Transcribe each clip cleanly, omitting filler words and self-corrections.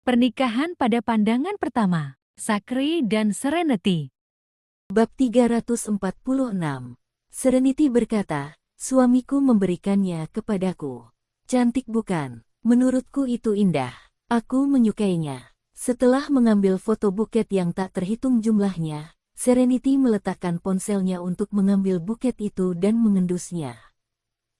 Pernikahan pada pandangan pertama, Sakri dan Serenity. Bab 346. Serenity berkata, suamiku memberikannya kepadaku. Cantik bukan? Menurutku itu indah. Aku menyukainya. Setelah mengambil foto buket yang tak terhitung jumlahnya, Serenity meletakkan ponselnya untuk mengambil buket itu dan mengendusnya.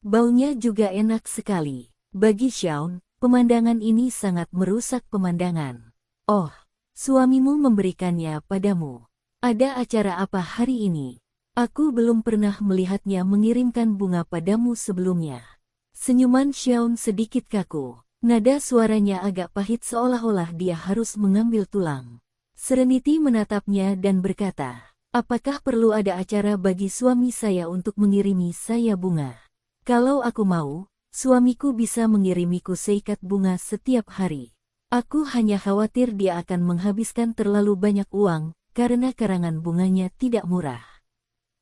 Baunya juga enak sekali. Bagi Shaun, pemandangan ini sangat merusak pemandangan. Oh, suamimu memberikannya padamu. Ada acara apa hari ini? Aku belum pernah melihatnya mengirimkan bunga padamu sebelumnya. Senyuman Shaun sedikit kaku. Nada suaranya agak pahit seolah-olah dia harus mengambil tulang. Serenity menatapnya dan berkata, apakah perlu ada acara bagi suami saya untuk mengirimi saya bunga? Kalau aku mau, suamiku bisa mengirimiku seikat bunga setiap hari. Aku hanya khawatir dia akan menghabiskan terlalu banyak uang, karena karangan bunganya tidak murah.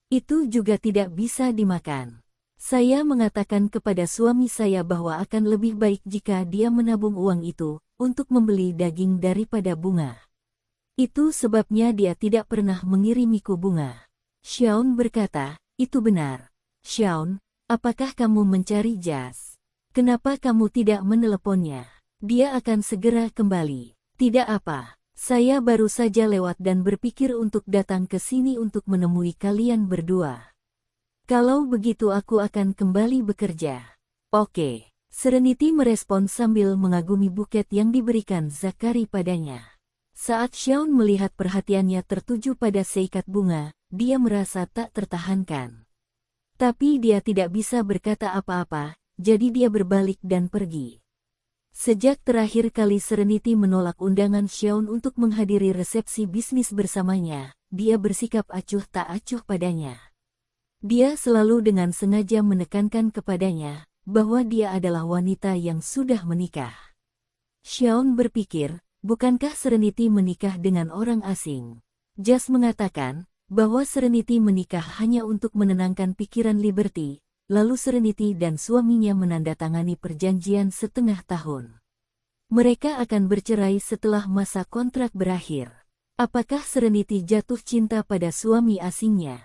Itu juga tidak bisa dimakan. Saya mengatakan kepada suami saya bahwa akan lebih baik jika dia menabung uang itu untuk membeli daging daripada bunga. Itu sebabnya dia tidak pernah mengirimiku bunga. Shaun berkata, itu benar. Shaun, apakah kamu mencari Jas? Kenapa kamu tidak meneleponnya? Dia akan segera kembali. Tidak apa, saya baru saja lewat dan berpikir untuk datang ke sini untuk menemui kalian berdua. Kalau begitu aku akan kembali bekerja. Oke, Serenity merespon sambil mengagumi buket yang diberikan Zachary padanya. Saat Shaun melihat perhatiannya tertuju pada seikat bunga, dia merasa tak tertahankan. Tapi dia tidak bisa berkata apa-apa, jadi dia berbalik dan pergi. Sejak terakhir kali Serenity menolak undangan Shaun untuk menghadiri resepsi bisnis bersamanya, dia bersikap acuh tak acuh padanya. Dia selalu dengan sengaja menekankan kepadanya bahwa dia adalah wanita yang sudah menikah. Shaun berpikir, bukankah Serenity menikah dengan orang asing? Jas mengatakan bahwa Serenity menikah hanya untuk menenangkan pikiran Liberty, lalu Serenity dan suaminya menandatangani perjanjian setengah tahun. Mereka akan bercerai setelah masa kontrak berakhir. Apakah Serenity jatuh cinta pada suami asingnya?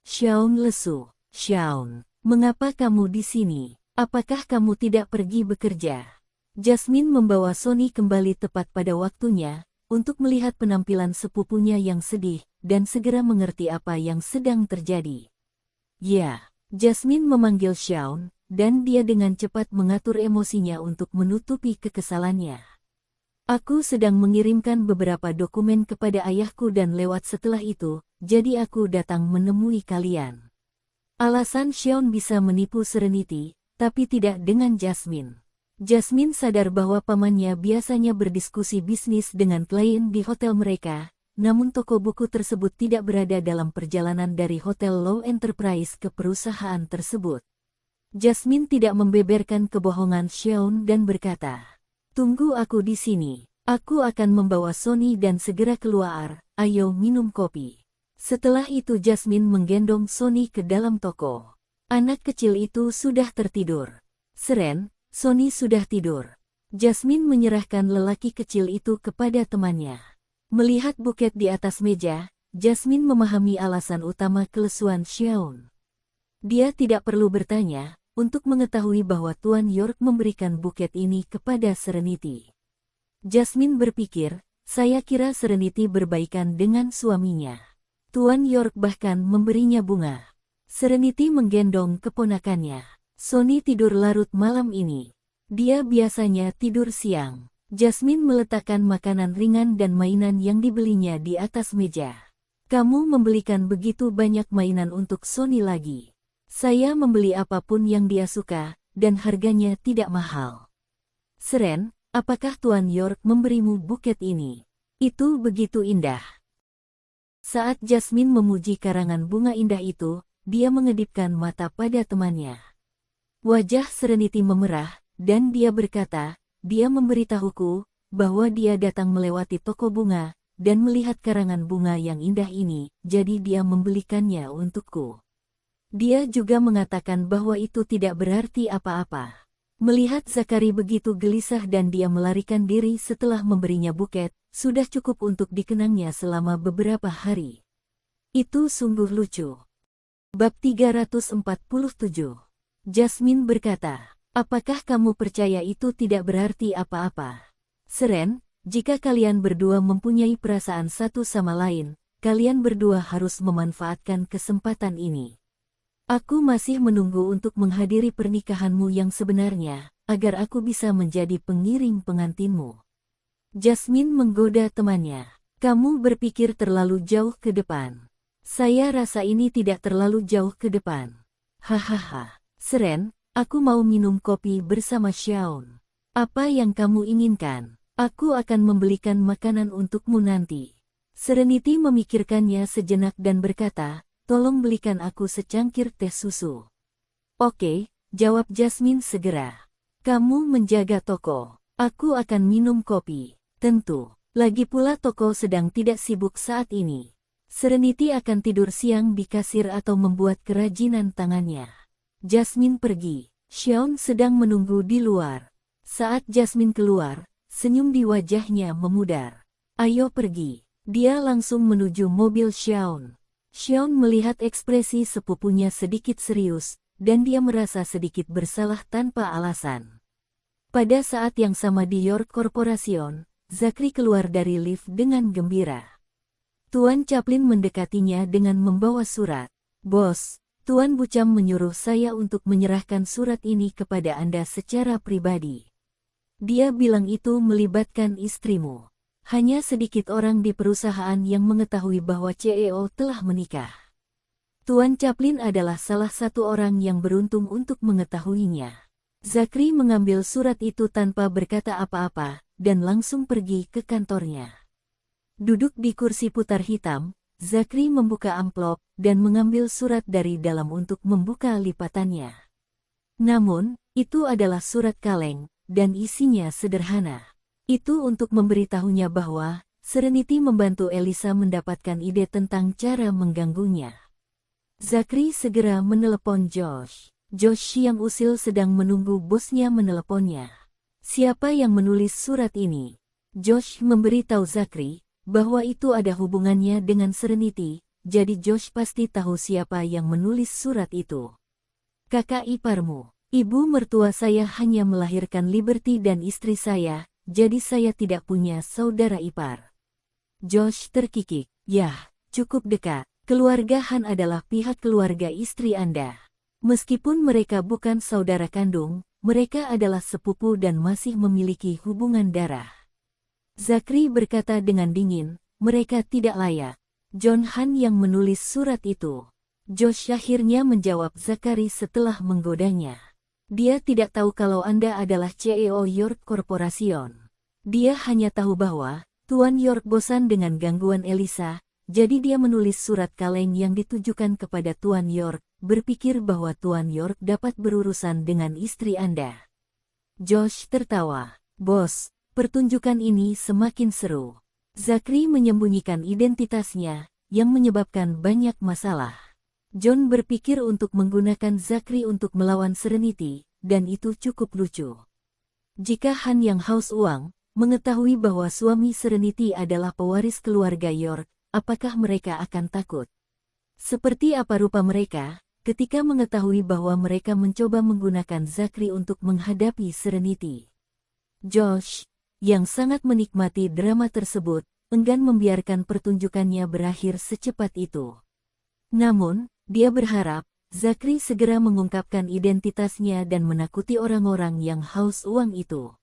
Shaun lesu. Shaun, mengapa kamu di sini? Apakah kamu tidak pergi bekerja? Jasmine membawa Sonny kembali tepat pada waktunya, untuk melihat penampilan sepupunya yang sedih, dan segera mengerti apa yang sedang terjadi. Ya, Jasmine memanggil Shaun, dan dia dengan cepat mengatur emosinya untuk menutupi kekesalannya. Aku sedang mengirimkan beberapa dokumen kepada ayahku dan lewat setelah itu, jadi aku datang menemui kalian. Alasan Shaun bisa menipu Serenity, tapi tidak dengan Jasmine. Jasmine sadar bahwa pamannya biasanya berdiskusi bisnis dengan klien di hotel mereka, namun toko buku tersebut tidak berada dalam perjalanan dari Hotel Low Enterprise ke perusahaan tersebut. Jasmine tidak membeberkan kebohongan Shaun dan berkata, tunggu aku di sini, aku akan membawa Sonny dan segera keluar, ayo minum kopi. Setelah itu Jasmine menggendong Sonny ke dalam toko. Anak kecil itu sudah tertidur. Seren, Sonny sudah tidur. Jasmine menyerahkan lelaki kecil itu kepada temannya. Melihat buket di atas meja, Jasmine memahami alasan utama kelesuan Shaun. Dia tidak perlu bertanya, untuk mengetahui bahwa Tuan York memberikan buket ini kepada Serenity. Jasmine berpikir, saya kira Serenity berbaikan dengan suaminya. Tuan York bahkan memberinya bunga. Serenity menggendong keponakannya. Sonny tidur larut malam ini. Dia biasanya tidur siang. Jasmine meletakkan makanan ringan dan mainan yang dibelinya di atas meja. Kamu membelikan begitu banyak mainan untuk Sonny lagi. Saya membeli apapun yang dia suka, dan harganya tidak mahal. Seren, apakah Tuan York memberimu buket ini? Itu begitu indah. Saat Jasmine memuji karangan bunga indah itu, dia mengedipkan mata pada temannya. Wajah Serenity memerah, dan dia berkata, dia memberitahuku bahwa dia datang melewati toko bunga, dan melihat karangan bunga yang indah ini, jadi dia membelikannya untukku. Dia juga mengatakan bahwa itu tidak berarti apa-apa. Melihat Zakari begitu gelisah dan dia melarikan diri setelah memberinya buket, sudah cukup untuk dikenangnya selama beberapa hari. Itu sungguh lucu. Bab 347. Jasmine berkata, apakah kamu percaya itu tidak berarti apa-apa? Seren, jika kalian berdua mempunyai perasaan satu sama lain, kalian berdua harus memanfaatkan kesempatan ini. Aku masih menunggu untuk menghadiri pernikahanmu yang sebenarnya, agar aku bisa menjadi pengiring pengantinmu. Jasmine menggoda temannya. Kamu berpikir terlalu jauh ke depan. Saya rasa ini tidak terlalu jauh ke depan. Hahaha. Seren, aku mau minum kopi bersama Xiaon. Apa yang kamu inginkan? Aku akan membelikan makanan untukmu nanti. Serenity memikirkannya sejenak dan berkata, tolong belikan aku secangkir teh susu. Oke, jawab Jasmine segera. Kamu menjaga toko. Aku akan minum kopi. Tentu. Lagi pula toko sedang tidak sibuk saat ini. Serenity akan tidur siang di kasir atau membuat kerajinan tangannya. Jasmine pergi. Xiaon sedang menunggu di luar. Saat Jasmine keluar, senyum di wajahnya memudar. Ayo pergi. Dia langsung menuju mobil Xiaon. Xiaon melihat ekspresi sepupunya sedikit serius, dan dia merasa sedikit bersalah tanpa alasan. Pada saat yang sama di York Corporation, Zakri keluar dari lift dengan gembira. Tuan Chaplin mendekatinya dengan membawa surat. Bos, Tuan Bucam menyuruh saya untuk menyerahkan surat ini kepada Anda secara pribadi. Dia bilang itu melibatkan istrimu. Hanya sedikit orang di perusahaan yang mengetahui bahwa CEO telah menikah. Tuan Chaplin adalah salah satu orang yang beruntung untuk mengetahuinya. Zakri mengambil surat itu tanpa berkata apa-apa, dan langsung pergi ke kantornya. Duduk di kursi putar hitam, Zakri membuka amplop, dan mengambil surat dari dalam untuk membuka lipatannya. Namun, itu adalah surat kaleng, dan isinya sederhana. Itu untuk memberitahunya bahwa Serenity membantu Elisa mendapatkan ide tentang cara mengganggunya. Zakri segera menelepon Josh. Josh yang usil sedang menunggu bosnya meneleponnya. Siapa yang menulis surat ini? Josh memberitahu Zakri bahwa itu ada hubungannya dengan Serenity, jadi Josh pasti tahu siapa yang menulis surat itu. Kakak iparmu, ibu mertua saya hanya melahirkan Liberty dan istri saya, jadi saya tidak punya saudara ipar. Josh terkikik. Yah, cukup dekat. Keluarga Han adalah pihak keluarga istri Anda. Meskipun mereka bukan saudara kandung, mereka adalah sepupu dan masih memiliki hubungan darah. Zakri berkata dengan dingin, mereka tidak layak. John Han yang menulis surat itu. Josh akhirnya menjawab Zakari setelah menggodanya. Dia tidak tahu kalau Anda adalah CEO York Corporation. Dia hanya tahu bahwa Tuan York bosan dengan gangguan Elisa, jadi dia menulis surat kaleng yang ditujukan kepada Tuan York, berpikir bahwa Tuan York dapat berurusan dengan istri Anda. Josh tertawa. Bos, pertunjukan ini semakin seru. Zakri menyembunyikan identitasnya, yang menyebabkan banyak masalah. John berpikir untuk menggunakan Zakri untuk melawan Serenity, dan itu cukup lucu. Jika Han yang haus uang, mengetahui bahwa suami Serenity adalah pewaris keluarga York, apakah mereka akan takut? Seperti apa rupa mereka, ketika mengetahui bahwa mereka mencoba menggunakan Zakri untuk menghadapi Serenity? Josh, yang sangat menikmati drama tersebut, enggan membiarkan pertunjukannya berakhir secepat itu. Namun, dia berharap Zakri segera mengungkapkan identitasnya dan menakuti orang-orang yang haus uang itu.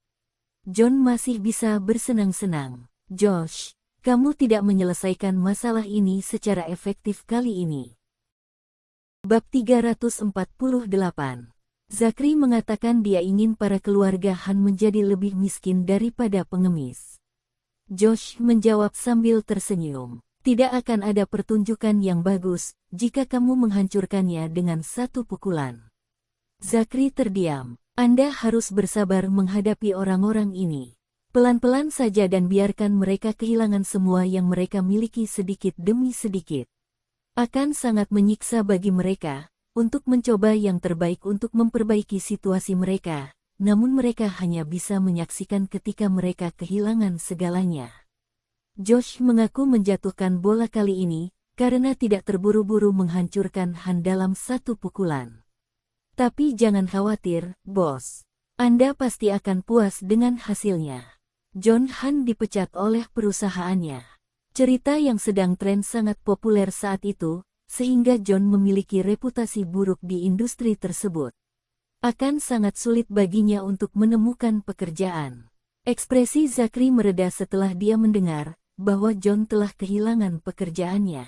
John masih bisa bersenang-senang. Josh, kamu tidak menyelesaikan masalah ini secara efektif kali ini. Bab 348. Zakri mengatakan dia ingin para keluarga Han menjadi lebih miskin daripada pengemis. Josh menjawab sambil tersenyum. Tidak akan ada pertunjukan yang bagus jika kamu menghancurkannya dengan satu pukulan. Zakri terdiam. Anda harus bersabar menghadapi orang-orang ini. Pelan-pelan saja dan biarkan mereka kehilangan semua yang mereka miliki sedikit demi sedikit. Akan sangat menyiksa bagi mereka untuk mencoba yang terbaik untuk memperbaiki situasi mereka, namun mereka hanya bisa menyaksikan ketika mereka kehilangan segalanya. Josh mengaku menjatuhkan bola kali ini karena tidak terburu-buru menghancurkan Han dalam satu pukulan. Tapi jangan khawatir, bos. Anda pasti akan puas dengan hasilnya. John Han dipecat oleh perusahaannya. Cerita yang sedang tren sangat populer saat itu, sehingga John memiliki reputasi buruk di industri tersebut. Akan sangat sulit baginya untuk menemukan pekerjaan. Ekspresi Zachary mereda setelah dia mendengar bahwa John telah kehilangan pekerjaannya.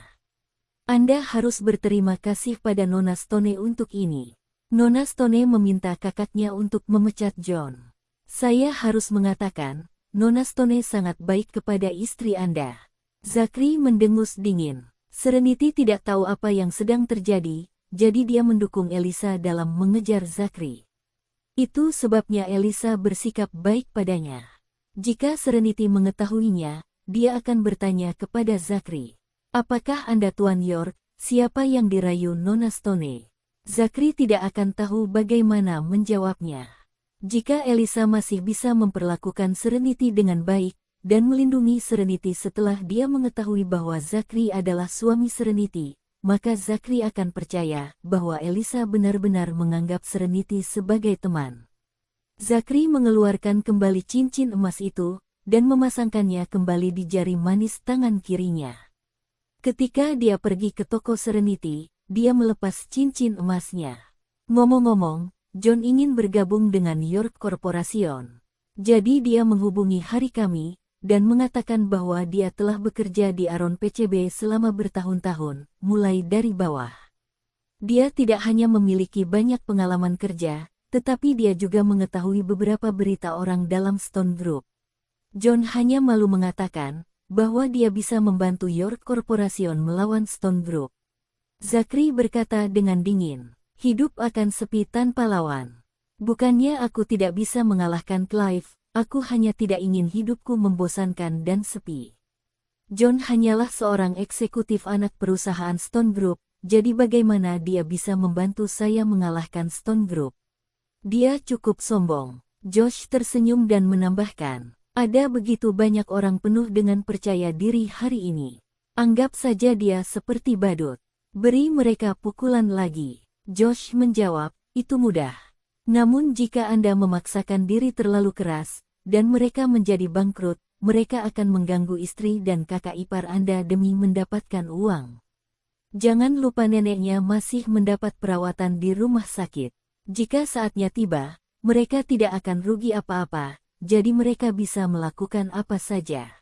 Anda harus berterima kasih pada Nona Stone untuk ini. Nona Stone meminta kakaknya untuk memecat John. Saya harus mengatakan, Nona Stone sangat baik kepada istri Anda. Zachary mendengus dingin. Serenity tidak tahu apa yang sedang terjadi, jadi dia mendukung Elisa dalam mengejar Zachary. Itu sebabnya Elisa bersikap baik padanya. Jika Serenity mengetahuinya, dia akan bertanya kepada Zachary. Apakah Anda Tuan York, siapa yang dirayu Nona Stone? Zachary tidak akan tahu bagaimana menjawabnya. Jika Elisa masih bisa memperlakukan Serenity dengan baik, dan melindungi Serenity setelah dia mengetahui bahwa Zachary adalah suami Serenity, maka Zachary akan percaya bahwa Elisa benar-benar menganggap Serenity sebagai teman. Zachary mengeluarkan kembali cincin emas itu, dan memasangkannya kembali di jari manis tangan kirinya. Ketika dia pergi ke toko Serenity, dia melepas cincin emasnya. Ngomong-ngomong, John ingin bergabung dengan York Corporation. Jadi dia menghubungi hari kami, dan mengatakan bahwa dia telah bekerja di Aron PCB selama bertahun-tahun, mulai dari bawah. Dia tidak hanya memiliki banyak pengalaman kerja, tetapi dia juga mengetahui beberapa berita orang dalam Stone Group. John hanya malu mengatakan bahwa dia bisa membantu York Corporation melawan Stone Group. Zachary berkata dengan dingin, hidup akan sepi tanpa lawan. Bukannya aku tidak bisa mengalahkan Clive, aku hanya tidak ingin hidupku membosankan dan sepi. John hanyalah seorang eksekutif anak perusahaan Stone Group, jadi bagaimana dia bisa membantu saya mengalahkan Stone Group? Dia cukup sombong. Josh tersenyum dan menambahkan, ada begitu banyak orang penuh dengan percaya diri hari ini. Anggap saja dia seperti badut. Beri mereka pukulan lagi. Josh menjawab, itu mudah. Namun jika Anda memaksakan diri terlalu keras, dan mereka menjadi bangkrut, mereka akan mengganggu istri dan kakak ipar Anda demi mendapatkan uang. Jangan lupa neneknya masih mendapat perawatan di rumah sakit. Jika saatnya tiba, mereka tidak akan rugi apa-apa, jadi mereka bisa melakukan apa saja.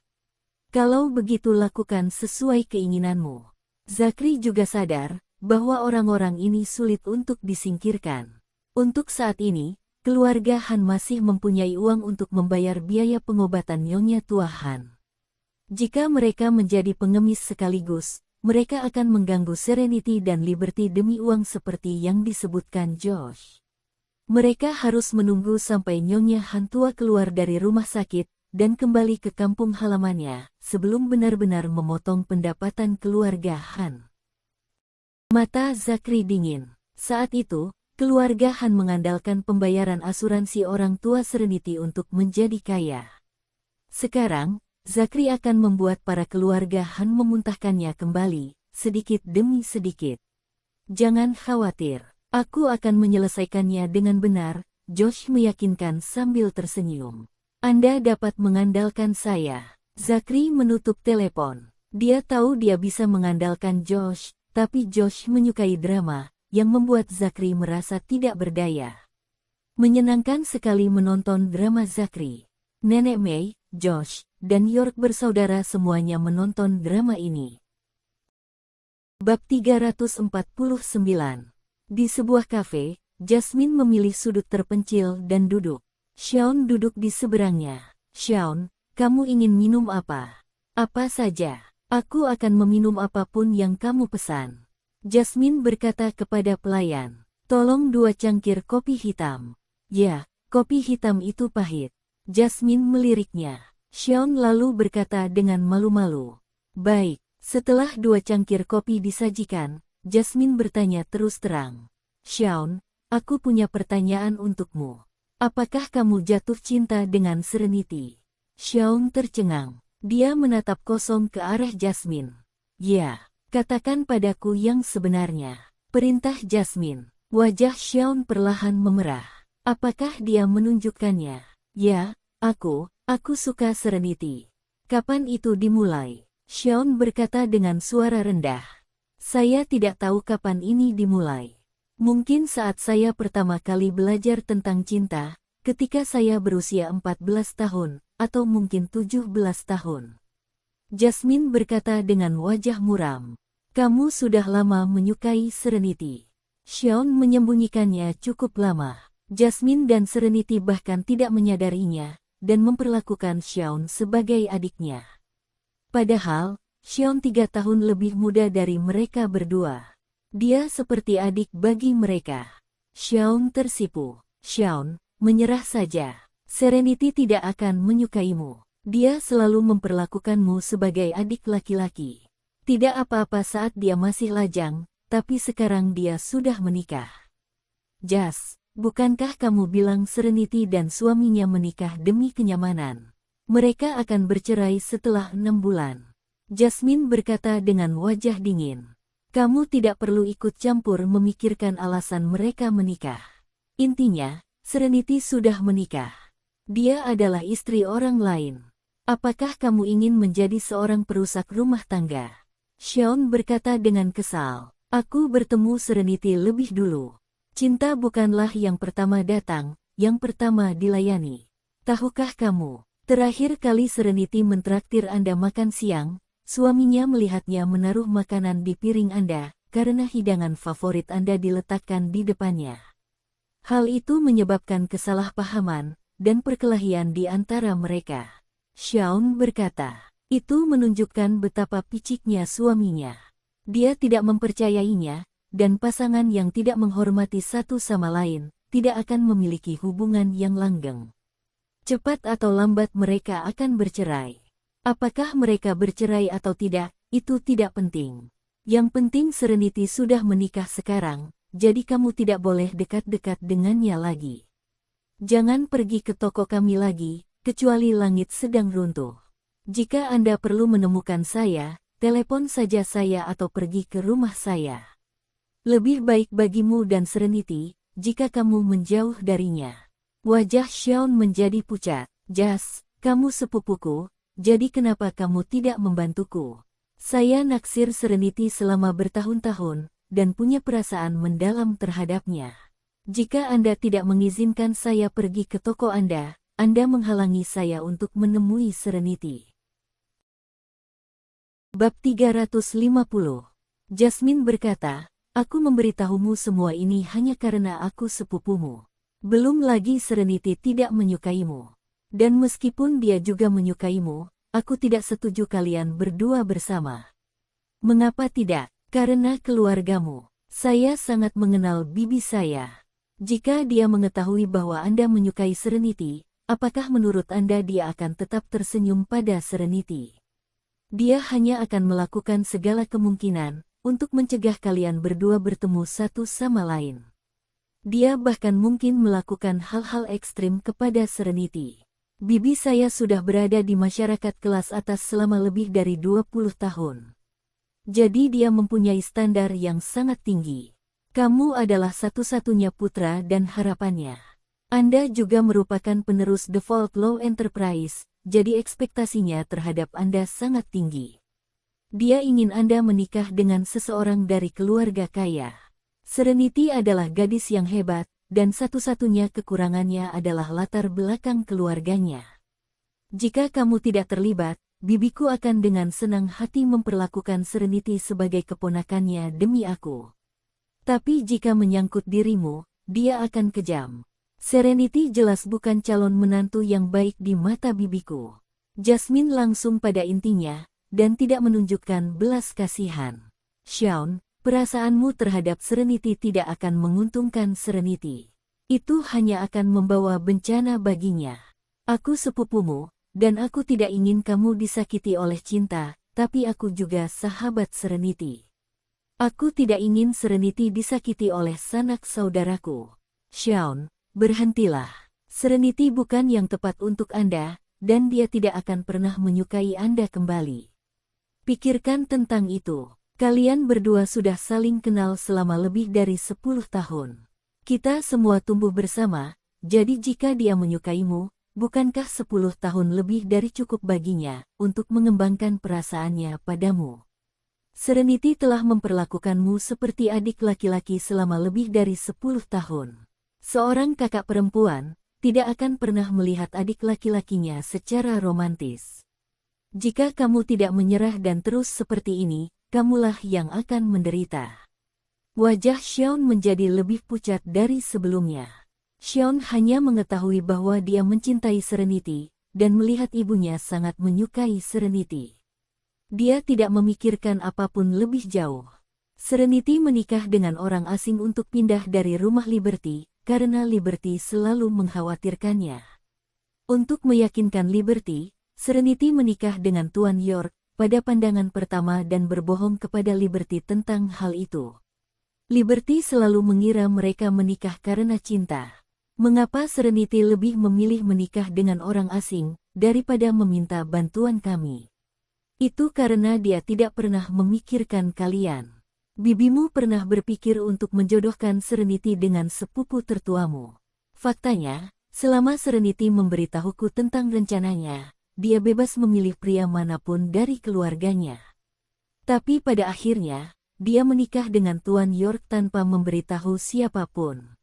Kalau begitu lakukan sesuai keinginanmu. Zachary juga sadar bahwa orang-orang ini sulit untuk disingkirkan. Untuk saat ini, keluarga Han masih mempunyai uang untuk membayar biaya pengobatan nyonya tua Han. Jika mereka menjadi pengemis sekaligus, mereka akan mengganggu Serenity dan Liberty demi uang seperti yang disebutkan Josh. Mereka harus menunggu sampai nyonya Han tua keluar dari rumah sakit dan kembali ke kampung halamannya sebelum benar-benar memotong pendapatan keluarga Han. Mata Zachary dingin. Saat itu, keluarga Han mengandalkan pembayaran asuransi orang tua Serenity untuk menjadi kaya. Sekarang, Zachary akan membuat para keluarga Han memuntahkannya kembali, sedikit demi sedikit. Jangan khawatir, aku akan menyelesaikannya dengan benar, Josh meyakinkan sambil tersenyum. Anda dapat mengandalkan saya. Zachary menutup telepon. Dia tahu dia bisa mengandalkan Josh, tapi Josh menyukai drama, yang membuat Zachary merasa tidak berdaya. Menyenangkan sekali menonton drama Zachary. Nenek May, Josh, dan York bersaudara semuanya menonton drama ini. Bab 349. Di sebuah kafe, Jasmine memilih sudut terpencil dan duduk. Shaun duduk di seberangnya. Shaun, kamu ingin minum apa? Apa saja. Aku akan meminum apapun yang kamu pesan. Jasmine berkata kepada pelayan, tolong 2 cangkir kopi hitam. Ya, kopi hitam itu pahit. Jasmine meliriknya. Shaun lalu berkata dengan malu-malu. Baik, setelah 2 cangkir kopi disajikan, Jasmine bertanya terus terang. Shaun, aku punya pertanyaan untukmu. Apakah kamu jatuh cinta dengan Serenity? Xiaon tercengang. Dia menatap kosong ke arah Jasmine. Ya, katakan padaku yang sebenarnya. Perintah Jasmine. Wajah Xiaon perlahan memerah. Apakah dia menunjukkannya? Ya, aku suka Serenity. Kapan itu dimulai? Xiaon berkata dengan suara rendah. Saya tidak tahu kapan ini dimulai. Mungkin saat saya pertama kali belajar tentang cinta, ketika saya berusia 14 tahun, atau mungkin 17 tahun. Jasmine berkata dengan wajah muram. Kamu sudah lama menyukai Serenity. Xiaon menyembunyikannya cukup lama. Jasmine dan Serenity bahkan tidak menyadarinya, dan memperlakukan Xiaon sebagai adiknya. Padahal, Xiaon 3 tahun lebih muda dari mereka berdua. Dia seperti adik bagi mereka. Xiaon tersipu. Xiaon, menyerah saja. Serenity tidak akan menyukaimu. Dia selalu memperlakukanmu sebagai adik laki-laki. Tidak apa-apa saat dia masih lajang, tapi sekarang dia sudah menikah. Jas, bukankah kamu bilang Serenity dan suaminya menikah demi kenyamanan? Mereka akan bercerai setelah 6 bulan. Jasmine berkata dengan wajah dingin. Kamu tidak perlu ikut campur memikirkan alasan mereka menikah. Intinya, Serenity sudah menikah. Dia adalah istri orang lain. Apakah kamu ingin menjadi seorang perusak rumah tangga? Xiaon berkata dengan kesal. Aku bertemu Serenity lebih dulu. Cinta bukanlah yang pertama datang, yang pertama dilayani. Tahukah kamu, terakhir kali Serenity mentraktir Anda makan siang, suaminya melihatnya menaruh makanan di piring Anda, karena hidangan favorit Anda diletakkan di depannya. Hal itu menyebabkan kesalahpahaman, dan perkelahian di antara mereka. Xiaon berkata, itu menunjukkan betapa piciknya suaminya. Dia tidak mempercayainya, dan pasangan yang tidak menghormati satu sama lain, tidak akan memiliki hubungan yang langgeng. Cepat atau lambat mereka akan bercerai. Apakah mereka bercerai atau tidak, itu tidak penting. Yang penting Serenity sudah menikah sekarang, jadi kamu tidak boleh dekat-dekat dengannya lagi. Jangan pergi ke toko kami lagi, kecuali langit sedang runtuh. Jika Anda perlu menemukan saya, telepon saja saya atau pergi ke rumah saya. Lebih baik bagimu dan Serenity, jika kamu menjauh darinya. Wajah Xiaon menjadi pucat. Jas, kamu sepupuku, jadi kenapa kamu tidak membantuku? Saya naksir Serenity selama bertahun-tahun, dan punya perasaan mendalam terhadapnya. Jika Anda tidak mengizinkan saya pergi ke toko Anda menghalangi saya untuk menemui Serenity. Bab 350. Jasmine berkata, aku memberitahumu semua ini hanya karena aku sepupumu. Belum lagi Serenity tidak menyukaimu. Dan meskipun dia juga menyukaimu, aku tidak setuju kalian berdua bersama. Mengapa tidak? Karena keluargamu. Saya sangat mengenal bibi saya. Jika dia mengetahui bahwa Anda menyukai Serenity, apakah menurut Anda dia akan tetap tersenyum pada Serenity? Dia hanya akan melakukan segala kemungkinan untuk mencegah kalian berdua bertemu satu sama lain. Dia bahkan mungkin melakukan hal-hal ekstrim kepada Serenity. Bibi saya sudah berada di masyarakat kelas atas selama lebih dari 20 tahun. Jadi dia mempunyai standar yang sangat tinggi. Kamu adalah satu-satunya putra dan harapannya. Anda juga merupakan penerus Default Law Enterprise, jadi ekspektasinya terhadap Anda sangat tinggi. Dia ingin Anda menikah dengan seseorang dari keluarga kaya. Serenity adalah gadis yang hebat, dan satu-satunya kekurangannya adalah latar belakang keluarganya. Jika kamu tidak terlibat, bibiku akan dengan senang hati memperlakukan Serenity sebagai keponakannya demi aku. Tapi jika menyangkut dirimu, dia akan kejam. Serenity jelas bukan calon menantu yang baik di mata bibiku. Jasmine langsung pada intinya, dan tidak menunjukkan belas kasihan. Xiaon, perasaanmu terhadap Serenity tidak akan menguntungkan Serenity. Itu hanya akan membawa bencana baginya. Aku sepupumu, dan aku tidak ingin kamu disakiti oleh cinta, tapi aku juga sahabat Serenity. Aku tidak ingin Serenity disakiti oleh sanak saudaraku. Xiaon, berhentilah. Serenity bukan yang tepat untuk Anda, dan dia tidak akan pernah menyukai Anda kembali. Pikirkan tentang itu. Kalian berdua sudah saling kenal selama lebih dari 10 tahun. Kita semua tumbuh bersama, jadi jika dia menyukaimu, bukankah 10 tahun lebih dari cukup baginya untuk mengembangkan perasaannya padamu? Serenity telah memperlakukanmu seperti adik laki-laki selama lebih dari 10 tahun. Seorang kakak perempuan tidak akan pernah melihat adik laki-lakinya secara romantis. Jika kamu tidak menyerah dan terus seperti ini, kamulah yang akan menderita. Wajah Xiao menjadi lebih pucat dari sebelumnya. Xiao hanya mengetahui bahwa dia mencintai Serenity, dan melihat ibunya sangat menyukai Serenity. Dia tidak memikirkan apapun lebih jauh. Serenity menikah dengan orang asing untuk pindah dari rumah Liberty, karena Liberty selalu mengkhawatirkannya. Untuk meyakinkan Liberty, Serenity menikah dengan Tuan York pada pandangan pertama dan berbohong kepada Liberty tentang hal itu. Liberty selalu mengira mereka menikah karena cinta. Mengapa Serenity lebih memilih menikah dengan orang asing daripada meminta bantuan kami? Itu karena dia tidak pernah memikirkan kalian. Bibimu pernah berpikir untuk menjodohkan Serenity dengan sepupu tertuamu. Faktanya, selama Serenity memberitahuku tentang rencananya, dia bebas memilih pria manapun dari keluarganya. Tapi pada akhirnya, dia menikah dengan Tuan York tanpa memberitahu siapapun.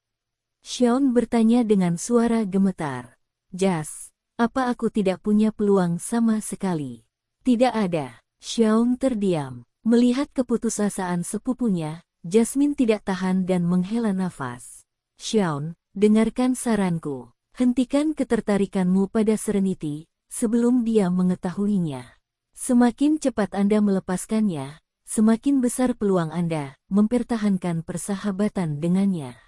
Xiao bertanya dengan suara gemetar. Jas, apa aku tidak punya peluang sama sekali? Tidak ada. Xiao terdiam. Melihat keputusasaan sepupunya, Jasmine tidak tahan dan menghela nafas. Xiao, dengarkan saranku. Hentikan ketertarikanmu pada Serenity sebelum dia mengetahuinya. Semakin cepat Anda melepaskannya, semakin besar peluang Anda mempertahankan persahabatan dengannya.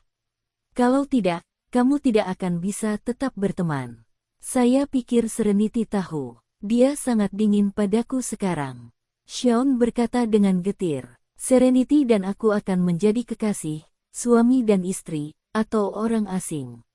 Kalau tidak, kamu tidak akan bisa tetap berteman. Saya pikir Serenity tahu, dia sangat dingin padaku sekarang. Xiao berkata dengan getir, Serenity dan aku akan menjadi kekasih, suami dan istri, atau orang asing.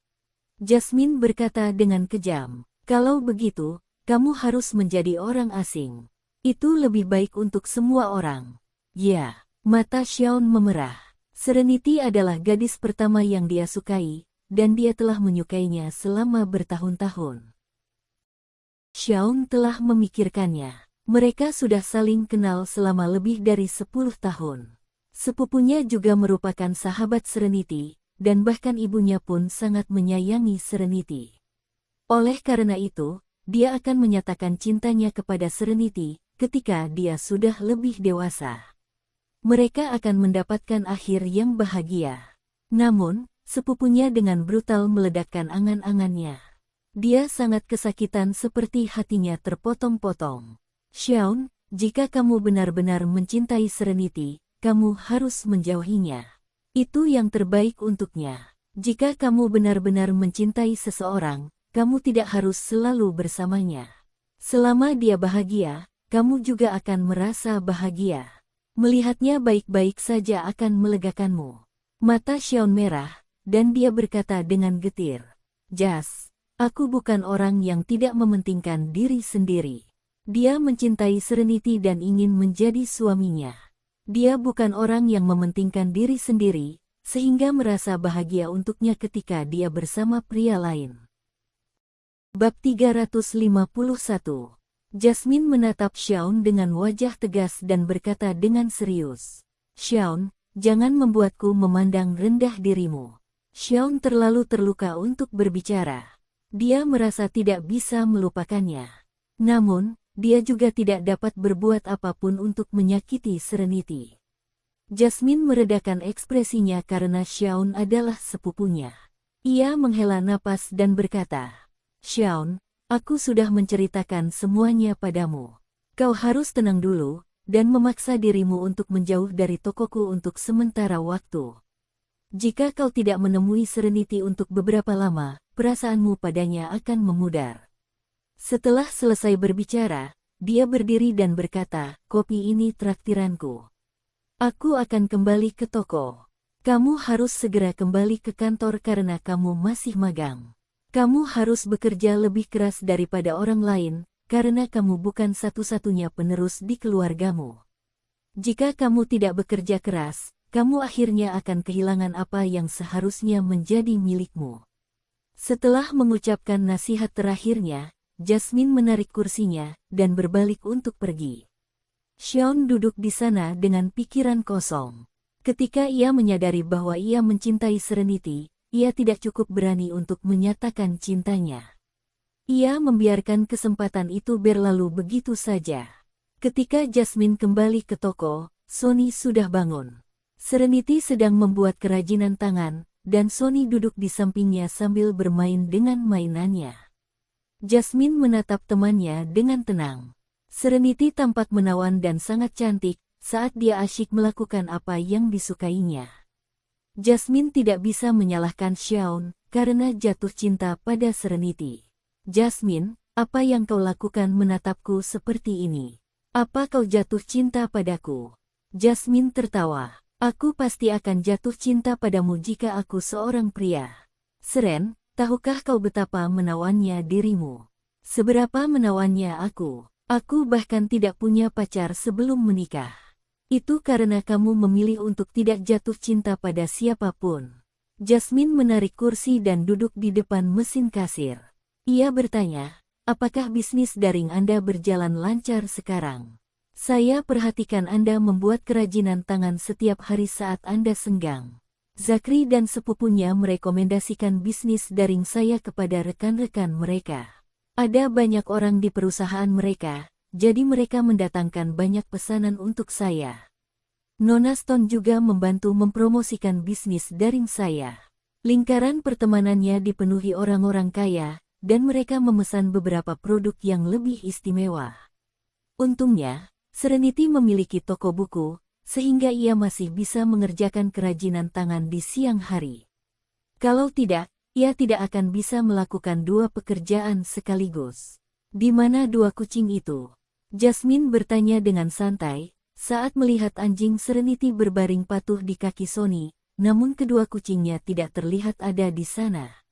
Jasmine berkata dengan kejam, kalau begitu, kamu harus menjadi orang asing. Itu lebih baik untuk semua orang. Ya, mata Xiao memerah. Serenity adalah gadis pertama yang dia sukai, dan dia telah menyukainya selama bertahun-tahun. Xiao telah memikirkannya. Mereka sudah saling kenal selama lebih dari 10 tahun. Sepupunya juga merupakan sahabat Serenity, dan bahkan ibunya pun sangat menyayangi Serenity. Oleh karena itu, dia akan menyatakan cintanya kepada Serenity ketika dia sudah lebih dewasa. Mereka akan mendapatkan akhir yang bahagia. Namun, sepupunya dengan brutal meledakkan angan-angannya. Dia sangat kesakitan seperti hatinya terpotong-potong. Xiao, jika kamu benar-benar mencintai Serenity, kamu harus menjauhinya. Itu yang terbaik untuknya. Jika kamu benar-benar mencintai seseorang, kamu tidak harus selalu bersamanya. Selama dia bahagia, kamu juga akan merasa bahagia. Melihatnya baik-baik saja akan melegakanmu. Mata Xiao merah, dan dia berkata dengan getir, Jas, aku bukan orang yang tidak mementingkan diri sendiri. Dia mencintai Serenity dan ingin menjadi suaminya. Dia bukan orang yang mementingkan diri sendiri, sehingga merasa bahagia untuknya ketika dia bersama pria lain. Bab 351. Jasmine menatap Xiao dengan wajah tegas dan berkata dengan serius, Xiao, jangan membuatku memandang rendah dirimu. Xiao terlalu terluka untuk berbicara. Dia merasa tidak bisa melupakannya. Namun, dia juga tidak dapat berbuat apapun untuk menyakiti Serenity. Jasmine meredakan ekspresinya karena Xiao adalah sepupunya. Ia menghela napas dan berkata, Xiao, aku sudah menceritakan semuanya padamu. Kau harus tenang dulu, dan memaksa dirimu untuk menjauh dari tokoku untuk sementara waktu. Jika kau tidak menemui Serenity untuk beberapa lama, perasaanmu padanya akan memudar. Setelah selesai berbicara, dia berdiri dan berkata, kopi ini traktiranku. Aku akan kembali ke toko. Kamu harus segera kembali ke kantor karena kamu masih magang. Kamu harus bekerja lebih keras daripada orang lain, karena kamu bukan satu-satunya penerus di keluargamu. Jika kamu tidak bekerja keras, kamu akhirnya akan kehilangan apa yang seharusnya menjadi milikmu. Setelah mengucapkan nasihat terakhirnya, Jasmine menarik kursinya dan berbalik untuk pergi. Sean duduk di sana dengan pikiran kosong. Ketika ia menyadari bahwa ia mencintai Serenity, ia tidak cukup berani untuk menyatakan cintanya. Ia membiarkan kesempatan itu berlalu begitu saja. Ketika Jasmine kembali ke toko, Sonny sudah bangun. Serenity sedang membuat kerajinan tangan, dan Sonny duduk di sampingnya sambil bermain dengan mainannya. Jasmine menatap temannya dengan tenang. Serenity tampak menawan dan sangat cantik saat dia asyik melakukan apa yang disukainya. Jasmine tidak bisa menyalahkan Sean karena jatuh cinta pada Serenity. Jasmine, apa yang kau lakukan menatapku seperti ini? Apa kau jatuh cinta padaku? Jasmine tertawa. Aku pasti akan jatuh cinta padamu jika aku seorang pria. Seren, tahukah kau betapa menawannya dirimu? Seberapa menawannya aku? Aku bahkan tidak punya pacar sebelum menikah. Itu karena kamu memilih untuk tidak jatuh cinta pada siapapun. Jasmine menarik kursi dan duduk di depan mesin kasir. Ia bertanya, apakah bisnis daring Anda berjalan lancar sekarang? Saya perhatikan Anda membuat kerajinan tangan setiap hari saat Anda senggang. Zakri dan sepupunya merekomendasikan bisnis daring saya kepada rekan-rekan mereka. Ada banyak orang di perusahaan mereka, jadi mereka mendatangkan banyak pesanan untuk saya. Nona Stone juga membantu mempromosikan bisnis daring saya. Lingkaran pertemanannya dipenuhi orang-orang kaya, dan mereka memesan beberapa produk yang lebih istimewa. Untungnya, Serenity memiliki toko buku, sehingga ia masih bisa mengerjakan kerajinan tangan di siang hari. Kalau tidak, ia tidak akan bisa melakukan dua pekerjaan sekaligus. Di mana dua kucing itu? Jasmine bertanya dengan santai, saat melihat anjing Serenity berbaring patuh di kaki Sonny, namun kedua kucingnya tidak terlihat ada di sana.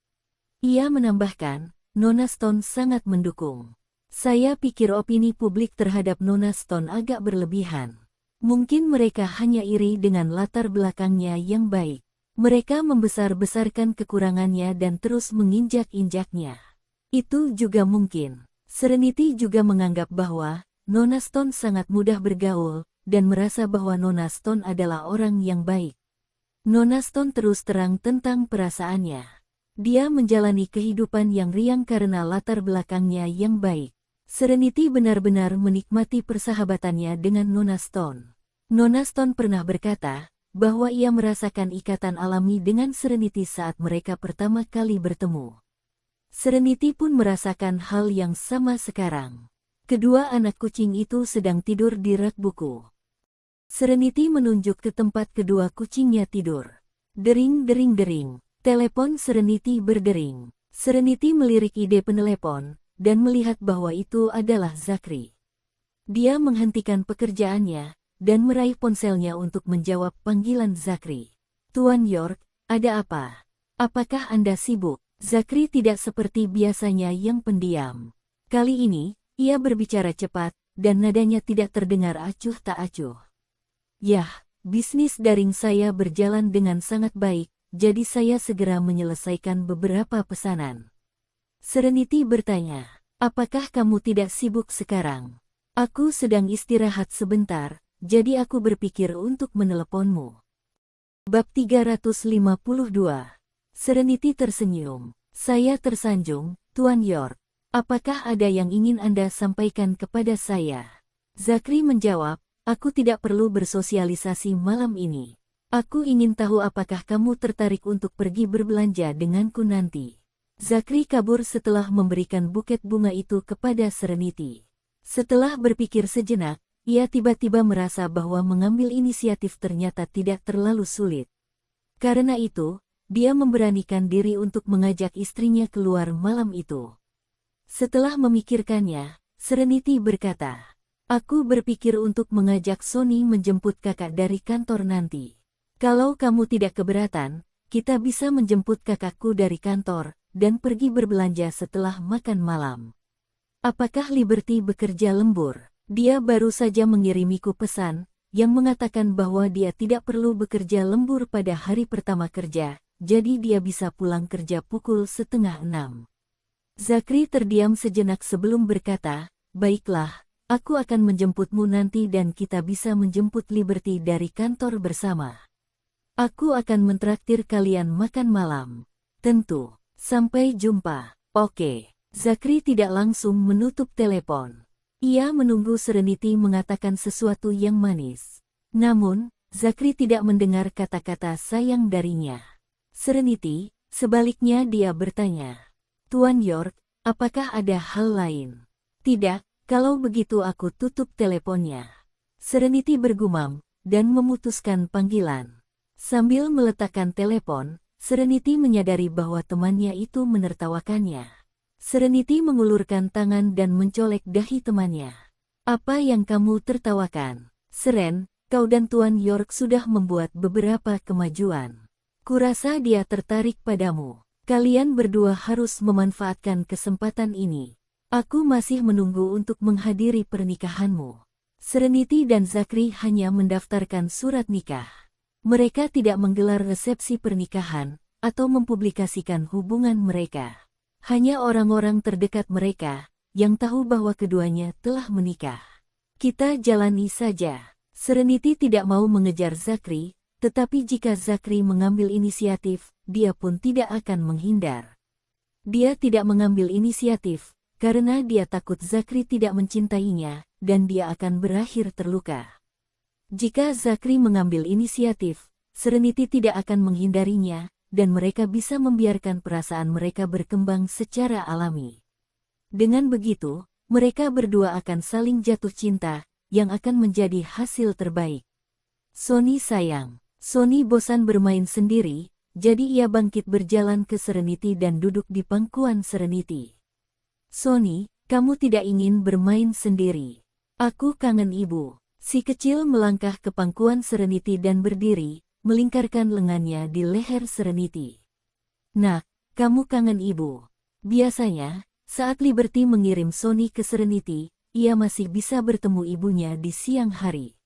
Ia menambahkan, Nona Stone sangat mendukung. Saya pikir opini publik terhadap Nona Stone agak berlebihan. Mungkin mereka hanya iri dengan latar belakangnya yang baik. Mereka membesar-besarkan kekurangannya dan terus menginjak-injaknya. Itu juga mungkin. Serenity juga menganggap bahwa Nona Stone sangat mudah bergaul, dan merasa bahwa Nona Stone adalah orang yang baik. Nona Stone terus terang tentang perasaannya. Dia menjalani kehidupan yang riang karena latar belakangnya yang baik. Serenity benar-benar menikmati persahabatannya dengan Nona Stone. Nona Stone pernah berkata bahwa ia merasakan ikatan alami dengan Serenity saat mereka pertama kali bertemu. Serenity pun merasakan hal yang sama sekarang. Kedua anak kucing itu sedang tidur di rak buku. Serenity menunjuk ke tempat kedua kucingnya tidur. Dering, dering, dering. Telepon Serenity berdering. Serenity melirik ide penelepon, dan melihat bahwa itu adalah Zakri. Dia menghentikan pekerjaannya, dan meraih ponselnya untuk menjawab panggilan Zakri. Tuan York, ada apa? Apakah Anda sibuk? Zakri tidak seperti biasanya yang pendiam. Kali ini, ia berbicara cepat, dan nadanya tidak terdengar acuh tak acuh. Yah, bisnis daring saya berjalan dengan sangat baik, jadi saya segera menyelesaikan beberapa pesanan. Serenity bertanya, apakah kamu tidak sibuk sekarang? Aku sedang istirahat sebentar, jadi aku berpikir untuk meneleponmu. Bab 352. Serenity tersenyum. Saya tersanjung, Tuan York. Apakah ada yang ingin Anda sampaikan kepada saya? Zakri menjawab, aku tidak perlu bersosialisasi malam ini. Aku ingin tahu apakah kamu tertarik untuk pergi berbelanja denganku nanti. Zakri kabur setelah memberikan buket bunga itu kepada Serenity. Setelah berpikir sejenak, ia tiba-tiba merasa bahwa mengambil inisiatif ternyata tidak terlalu sulit. Karena itu, dia memberanikan diri untuk mengajak istrinya keluar malam itu. Setelah memikirkannya, Serenity berkata, aku berpikir untuk mengajak Sonny menjemput kakak dari kantor nanti. Kalau kamu tidak keberatan, kita bisa menjemput kakakku dari kantor, dan pergi berbelanja setelah makan malam. Apakah Liberty bekerja lembur? Dia baru saja mengirimiku pesan yang mengatakan bahwa dia tidak perlu bekerja lembur pada hari pertama kerja, jadi dia bisa pulang kerja pukul 5:30. Zachary terdiam sejenak sebelum berkata, "Baiklah, aku akan menjemputmu nanti dan kita bisa menjemput Liberty dari kantor bersama. Aku akan mentraktir kalian makan malam." "Tentu. Sampai jumpa." "Oke." Zachary tidak langsung menutup telepon. Ia menunggu Serenity mengatakan sesuatu yang manis. Namun, Zachary tidak mendengar kata-kata sayang darinya. Serenity, sebaliknya dia bertanya, "Tuan York, apakah ada hal lain?" "Tidak, kalau begitu aku tutup teleponnya." Serenity bergumam, dan memutuskan panggilan. Sambil meletakkan telepon, Serenity menyadari bahwa temannya itu menertawakannya. Serenity mengulurkan tangan dan mencolek dahi temannya. "Apa yang kamu tertawakan? Seren, kau dan Tuan York sudah membuat beberapa kemajuan. Kurasa dia tertarik padamu. Kalian berdua harus memanfaatkan kesempatan ini. Aku masih menunggu untuk menghadiri pernikahanmu." Serenity dan Zachary hanya mendaftarkan surat nikah. Mereka tidak menggelar resepsi pernikahan atau mempublikasikan hubungan mereka. Hanya orang-orang terdekat mereka yang tahu bahwa keduanya telah menikah. "Kita jalani saja." Serenity tidak mau mengejar Zachary, tetapi jika Zachary mengambil inisiatif, dia pun tidak akan menghindar. Dia tidak mengambil inisiatif karena dia takut Zachary tidak mencintainya dan dia akan berakhir terluka. Jika Zachary mengambil inisiatif, Serenity tidak akan menghindarinya dan mereka bisa membiarkan perasaan mereka berkembang secara alami. Dengan begitu, mereka berdua akan saling jatuh cinta yang akan menjadi hasil terbaik. "Sonny sayang." Sonny bosan bermain sendiri, jadi ia bangkit berjalan ke Serenity dan duduk di pangkuan Serenity. "Sonny, kamu tidak ingin bermain sendiri. Aku kangen ibu." Si kecil melangkah ke pangkuan Serenity dan berdiri, melingkarkan lengannya di leher Serenity. "Nak, kamu kangen ibu." Biasanya, saat Liberty mengirim Sonny ke Serenity, ia masih bisa bertemu ibunya di siang hari.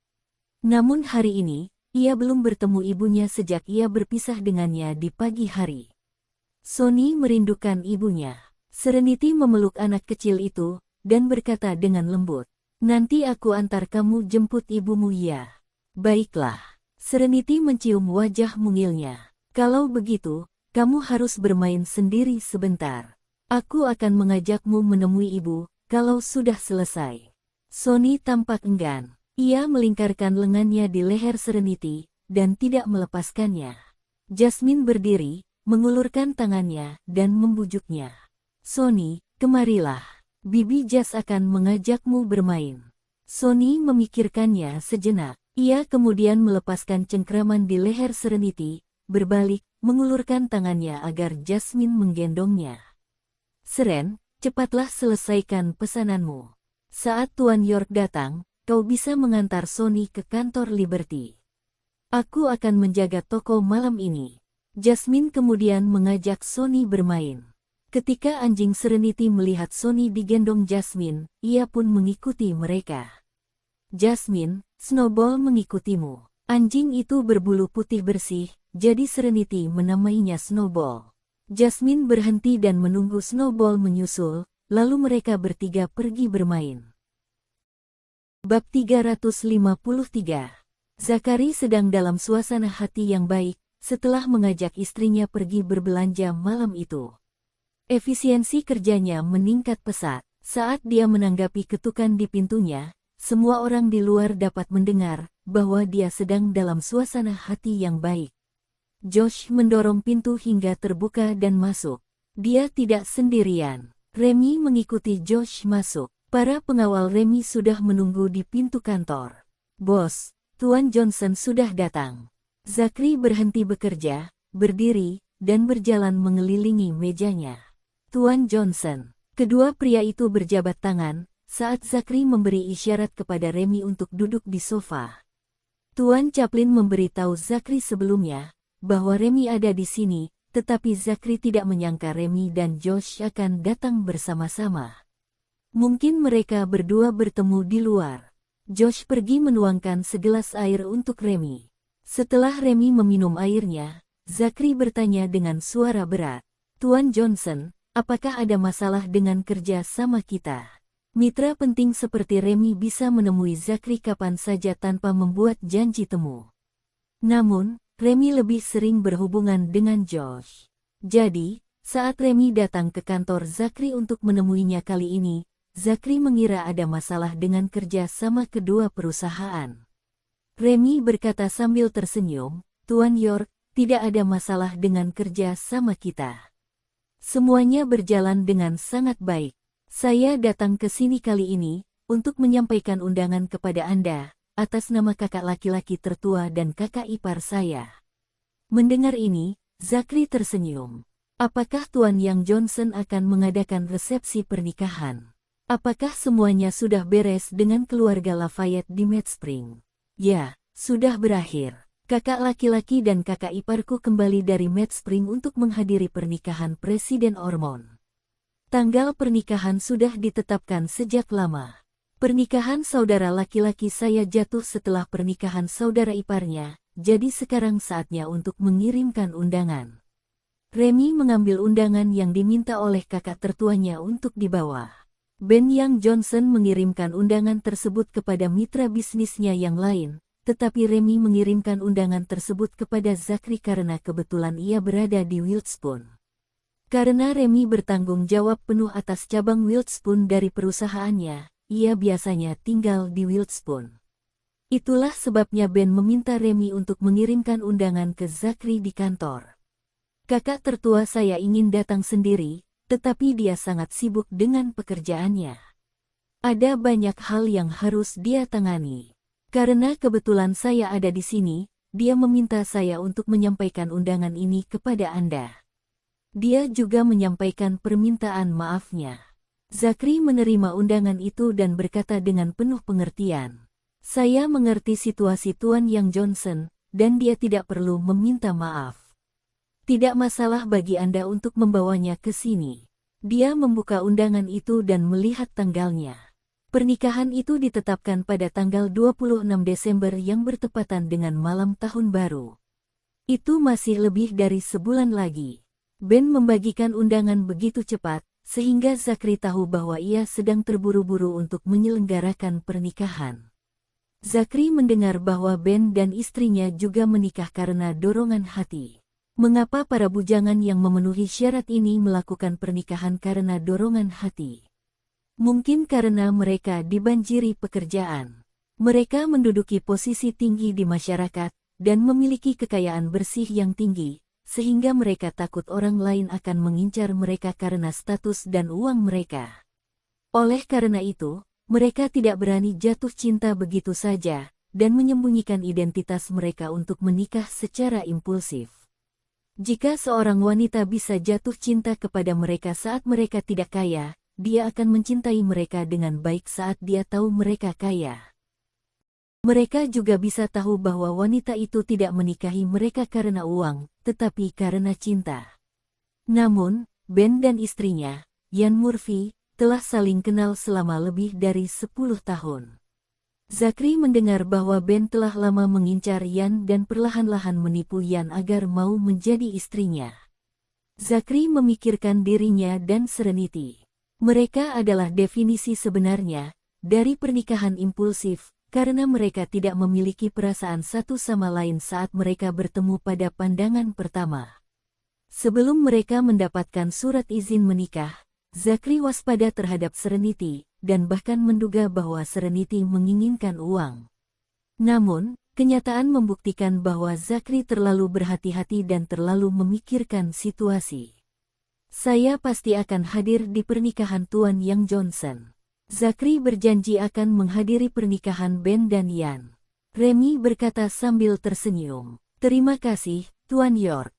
Namun hari ini, ia belum bertemu ibunya sejak ia berpisah dengannya di pagi hari. Sonny merindukan ibunya. Serenity memeluk anak kecil itu, dan berkata dengan lembut, "Nanti aku antar kamu jemput ibumu ya." "Baiklah." Serenity mencium wajah mungilnya. "Kalau begitu, kamu harus bermain sendiri sebentar. Aku akan mengajakmu menemui ibu, kalau sudah selesai." Sonny tampak enggan. Ia melingkarkan lengannya di leher Serenity, dan tidak melepaskannya. Jasmine berdiri, mengulurkan tangannya, dan membujuknya. "Sonny, kemarilah. Bibi Jas akan mengajakmu bermain." Sonny memikirkannya sejenak. Ia kemudian melepaskan cengkraman di leher Serenity, berbalik, mengulurkan tangannya agar Jasmine menggendongnya. "Seren, cepatlah selesaikan pesananmu. Saat Tuan York datang, kau bisa mengantar Sonny ke kantor Liberty. Aku akan menjaga toko malam ini." Jasmine kemudian mengajak Sonny bermain. Ketika anjing Serenity melihat Sonny digendong Jasmine, ia pun mengikuti mereka. "Jasmine, Snowball mengikutimu." Anjing itu berbulu putih bersih, jadi Serenity menamainya Snowball. Jasmine berhenti dan menunggu Snowball menyusul, lalu mereka bertiga pergi bermain. Bab 353. Zachary sedang dalam suasana hati yang baik, setelah mengajak istrinya pergi berbelanja malam itu. Efisiensi kerjanya meningkat pesat. Saat dia menanggapi ketukan di pintunya, semua orang di luar dapat mendengar bahwa dia sedang dalam suasana hati yang baik. Josh mendorong pintu hingga terbuka dan masuk. Dia tidak sendirian. Remy mengikuti Josh masuk. Para pengawal Remy sudah menunggu di pintu kantor. "Bos, Tuan Johnson sudah datang." Zachary berhenti bekerja, berdiri, dan berjalan mengelilingi mejanya. "Tuan Johnson." Kedua pria itu berjabat tangan, saat Zachary memberi isyarat kepada Remy untuk duduk di sofa. Tuan Chaplin memberitahu Zachary sebelumnya, bahwa Remy ada di sini, tetapi Zachary tidak menyangka Remy dan Josh akan datang bersama-sama. Mungkin mereka berdua bertemu di luar. Josh pergi menuangkan segelas air untuk Remy. Setelah Remy meminum airnya, Zachary bertanya dengan suara berat, "Tuan Johnson, apakah ada masalah dengan kerja sama kita?" Mitra penting seperti Remy bisa menemui Zachary kapan saja tanpa membuat janji temu. Namun, Remy lebih sering berhubungan dengan Josh. Jadi, saat Remy datang ke kantor Zachary untuk menemuinya kali ini, Zachary mengira ada masalah dengan kerja sama kedua perusahaan. Remy berkata sambil tersenyum, "Tuan York, tidak ada masalah dengan kerja sama kita. Semuanya berjalan dengan sangat baik. Saya datang ke sini kali ini untuk menyampaikan undangan kepada Anda atas nama kakak laki-laki tertua dan kakak ipar saya." Mendengar ini, Zachary tersenyum. Apakah Tuan Yang Johnson akan mengadakan resepsi pernikahan? Apakah semuanya sudah beres dengan keluarga Lafayette di Mad Spring? Ya, sudah berakhir. Kakak laki-laki dan kakak iparku kembali dari Mad Spring untuk menghadiri pernikahan Presiden Ormond. Tanggal pernikahan sudah ditetapkan sejak lama. Pernikahan saudara laki-laki saya jatuh setelah pernikahan saudara iparnya, jadi sekarang saatnya untuk mengirimkan undangan. Remy mengambil undangan yang diminta oleh kakak tertuanya untuk dibawa. Ben Yang Johnson mengirimkan undangan tersebut kepada mitra bisnisnya yang lain, tetapi Remy mengirimkan undangan tersebut kepada Zachary karena kebetulan ia berada di Wildspoon. Karena Remy bertanggung jawab penuh atas cabang Wildspoon dari perusahaannya, ia biasanya tinggal di Wildspoon. Itulah sebabnya Ben meminta Remy untuk mengirimkan undangan ke Zachary di kantor. "Kakak tertua saya ingin datang sendiri, tetapi dia sangat sibuk dengan pekerjaannya. Ada banyak hal yang harus dia tangani. Karena kebetulan saya ada di sini, dia meminta saya untuk menyampaikan undangan ini kepada Anda." Dia juga menyampaikan permintaan maafnya. Zachary menerima undangan itu dan berkata dengan penuh pengertian, "Saya mengerti situasi Tuan Yang Johnson, dan dia tidak perlu meminta maaf. Tidak masalah bagi Anda untuk membawanya ke sini." Dia membuka undangan itu dan melihat tanggalnya. Pernikahan itu ditetapkan pada tanggal 26 Desember yang bertepatan dengan malam tahun baru. Itu masih lebih dari sebulan lagi. Ben membagikan undangan begitu cepat, sehingga Zachary tahu bahwa ia sedang terburu-buru untuk menyelenggarakan pernikahan. Zachary mendengar bahwa Ben dan istrinya juga menikah karena dorongan hati. Mengapa para bujangan yang memenuhi syarat ini melakukan pernikahan karena dorongan hati? Mungkin karena mereka dibanjiri pekerjaan. Mereka menduduki posisi tinggi di masyarakat, dan memiliki kekayaan bersih yang tinggi, sehingga mereka takut orang lain akan mengincar mereka karena status dan uang mereka. Oleh karena itu, mereka tidak berani jatuh cinta begitu saja, dan menyembunyikan identitas mereka untuk menikah secara impulsif. Jika seorang wanita bisa jatuh cinta kepada mereka saat mereka tidak kaya, dia akan mencintai mereka dengan baik saat dia tahu mereka kaya. Mereka juga bisa tahu bahwa wanita itu tidak menikahi mereka karena uang, tetapi karena cinta. Namun, Ben dan istrinya, Ian Murphy, telah saling kenal selama lebih dari 10 tahun. Zachary mendengar bahwa Ben telah lama mengincar Ian dan perlahan-lahan menipu Ian agar mau menjadi istrinya. Zachary memikirkan dirinya dan Serenity. Mereka adalah definisi sebenarnya dari pernikahan impulsif, karena mereka tidak memiliki perasaan satu sama lain saat mereka bertemu pada pandangan pertama. Sebelum mereka mendapatkan surat izin menikah, Zachary waspada terhadap Serenity, dan bahkan menduga bahwa Serenity menginginkan uang. Namun, kenyataan membuktikan bahwa Zachary terlalu berhati-hati dan terlalu memikirkan situasi. "Saya pasti akan hadir di pernikahan Tuan Yang Johnson." Zachary berjanji akan menghadiri pernikahan Ben dan Ian. Remy berkata sambil tersenyum, "Terima kasih, Tuan York."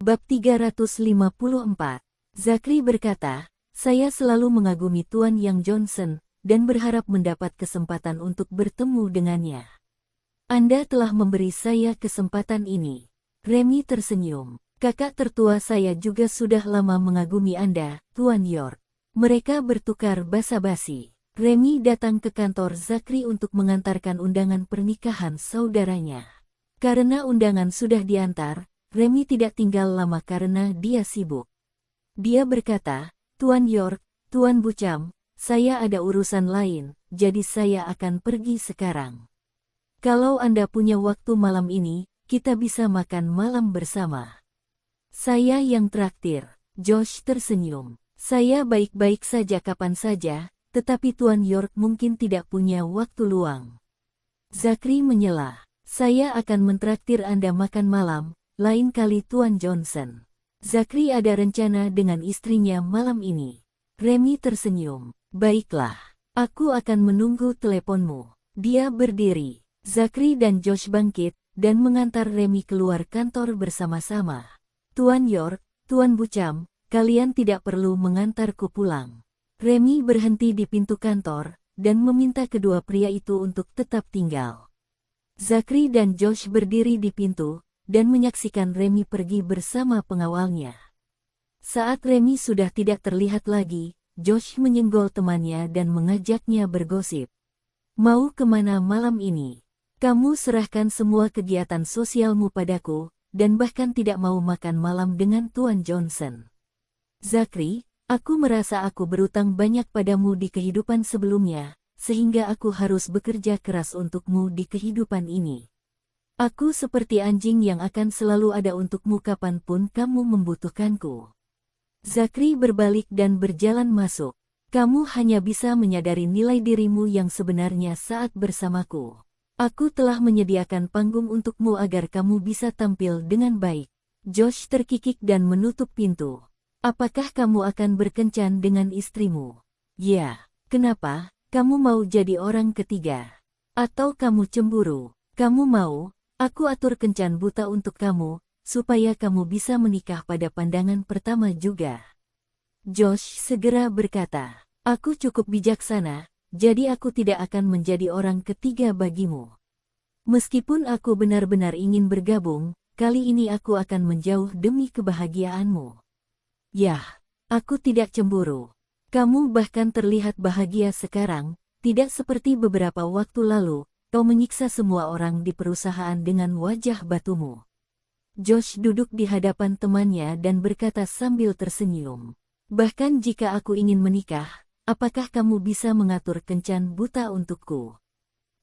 Bab 354. Zachary berkata, "Saya selalu mengagumi Tuan Yang Johnson, dan berharap mendapat kesempatan untuk bertemu dengannya. Anda telah memberi saya kesempatan ini." Remy tersenyum. Kakak tertua saya juga sudah lama mengagumi Anda, Tuan York. Mereka bertukar basa-basi. Remy datang ke kantor Zachary untuk mengantarkan undangan pernikahan saudaranya. Karena undangan sudah diantar, Remy tidak tinggal lama karena dia sibuk. Dia berkata, Tuan York, Tuan Bucam, saya ada urusan lain, jadi saya akan pergi sekarang. Kalau Anda punya waktu malam ini, kita bisa makan malam bersama. Saya yang traktir. Josh tersenyum. Saya baik-baik saja kapan saja, tetapi Tuan York mungkin tidak punya waktu luang. Zachary menyela. Saya akan mentraktir Anda makan malam, lain kali Tuan Johnson. Zachary ada rencana dengan istrinya malam ini. Remy tersenyum. Baiklah, aku akan menunggu teleponmu. Dia berdiri. Zachary dan Josh bangkit, dan mengantar Remy keluar kantor bersama-sama. Tuan York, Tuan Bucam, kalian tidak perlu mengantarku pulang. Remy berhenti di pintu kantor, dan meminta kedua pria itu untuk tetap tinggal. Zachary dan Josh berdiri di pintu, dan menyaksikan Remy pergi bersama pengawalnya. Saat Remy sudah tidak terlihat lagi, Josh menyenggol temannya dan mengajaknya bergosip. Mau kemana malam ini? Kamu serahkan semua kegiatan sosialmu padaku, dan bahkan tidak mau makan malam dengan Tuan Johnson. Zachary, aku merasa aku berutang banyak padamu di kehidupan sebelumnya, sehingga aku harus bekerja keras untukmu di kehidupan ini. Aku seperti anjing yang akan selalu ada untukmu kapanpun kamu membutuhkanku. Zachary berbalik dan berjalan masuk. Kamu hanya bisa menyadari nilai dirimu yang sebenarnya saat bersamaku. Aku telah menyediakan panggung untukmu agar kamu bisa tampil dengan baik. Josh terkikik dan menutup pintu. Apakah kamu akan berkencan dengan istrimu? Ya, kenapa? Kamu mau jadi orang ketiga? Atau kamu cemburu? Kamu mau? Aku atur kencan buta untuk kamu, supaya kamu bisa menikah pada pandangan pertama juga. Josh segera berkata, aku cukup bijaksana, jadi aku tidak akan menjadi orang ketiga bagimu. Meskipun aku benar-benar ingin bergabung, kali ini aku akan menjauh demi kebahagiaanmu. Yah, aku tidak cemburu. Kamu bahkan terlihat bahagia sekarang, tidak seperti beberapa waktu lalu. Kau menyiksa semua orang di perusahaan dengan wajah batumu. Josh duduk di hadapan temannya dan berkata sambil tersenyum. Bahkan jika aku ingin menikah, apakah kamu bisa mengatur kencan buta untukku?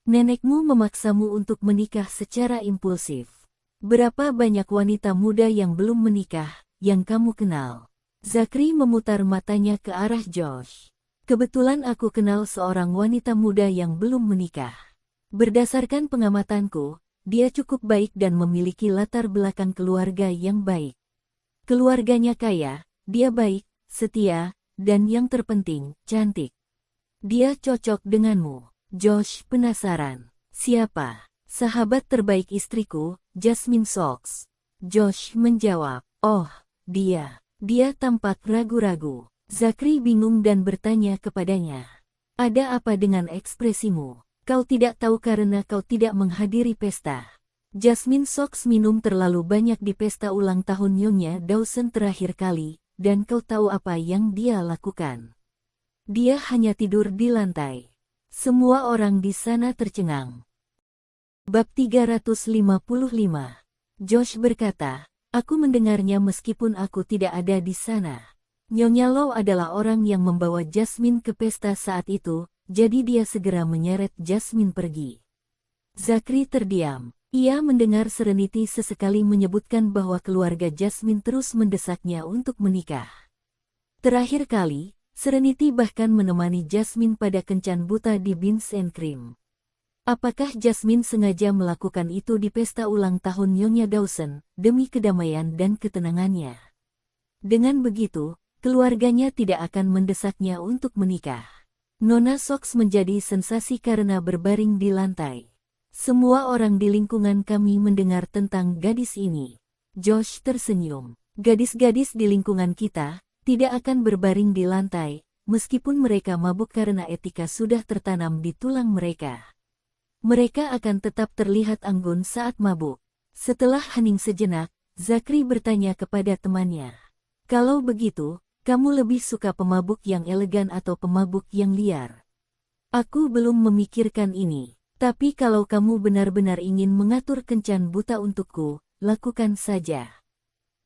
Nenekmu memaksamu untuk menikah secara impulsif. Berapa banyak wanita muda yang belum menikah, yang kamu kenal? Zachary memutar matanya ke arah Josh. Kebetulan aku kenal seorang wanita muda yang belum menikah. Berdasarkan pengamatanku, dia cukup baik dan memiliki latar belakang keluarga yang baik. Keluarganya kaya, dia baik, setia, dan yang terpenting, cantik. Dia cocok denganmu. Josh penasaran. Siapa? Sahabat terbaik istriku, Jasmine Sox. Josh menjawab, oh, dia. Dia tampak ragu-ragu. Zachary bingung dan bertanya kepadanya. Ada apa dengan ekspresimu? Kau tidak tahu karena kau tidak menghadiri pesta. Jasmine Sox minum terlalu banyak di pesta ulang tahun Nyonya Dawson terakhir kali, dan kau tahu apa yang dia lakukan. Dia hanya tidur di lantai. Semua orang di sana tercengang. Bab 355. Josh berkata, aku mendengarnya meskipun aku tidak ada di sana. Nyonya Low adalah orang yang membawa Jasmine ke pesta saat itu, jadi dia segera menyeret Jasmine pergi. Zachary terdiam. Ia mendengar Serenity sesekali menyebutkan bahwa keluarga Jasmine terus mendesaknya untuk menikah. Terakhir kali, Serenity bahkan menemani Jasmine pada kencan buta di Beans and Cream. Apakah Jasmine sengaja melakukan itu di pesta ulang tahun Nyonya Dawson, demi kedamaian dan ketenangannya? Dengan begitu, keluarganya tidak akan mendesaknya untuk menikah. Nona Sox menjadi sensasi karena berbaring di lantai. Semua orang di lingkungan kami mendengar tentang gadis ini. Josh tersenyum. Gadis-gadis di lingkungan kita tidak akan berbaring di lantai, meskipun mereka mabuk karena etika sudah tertanam di tulang mereka. Mereka akan tetap terlihat anggun saat mabuk. Setelah hening sejenak, Zakri bertanya kepada temannya. Kalau begitu, kamu lebih suka pemabuk yang elegan atau pemabuk yang liar? Aku belum memikirkan ini. Tapi kalau kamu benar-benar ingin mengatur kencan buta untukku, lakukan saja.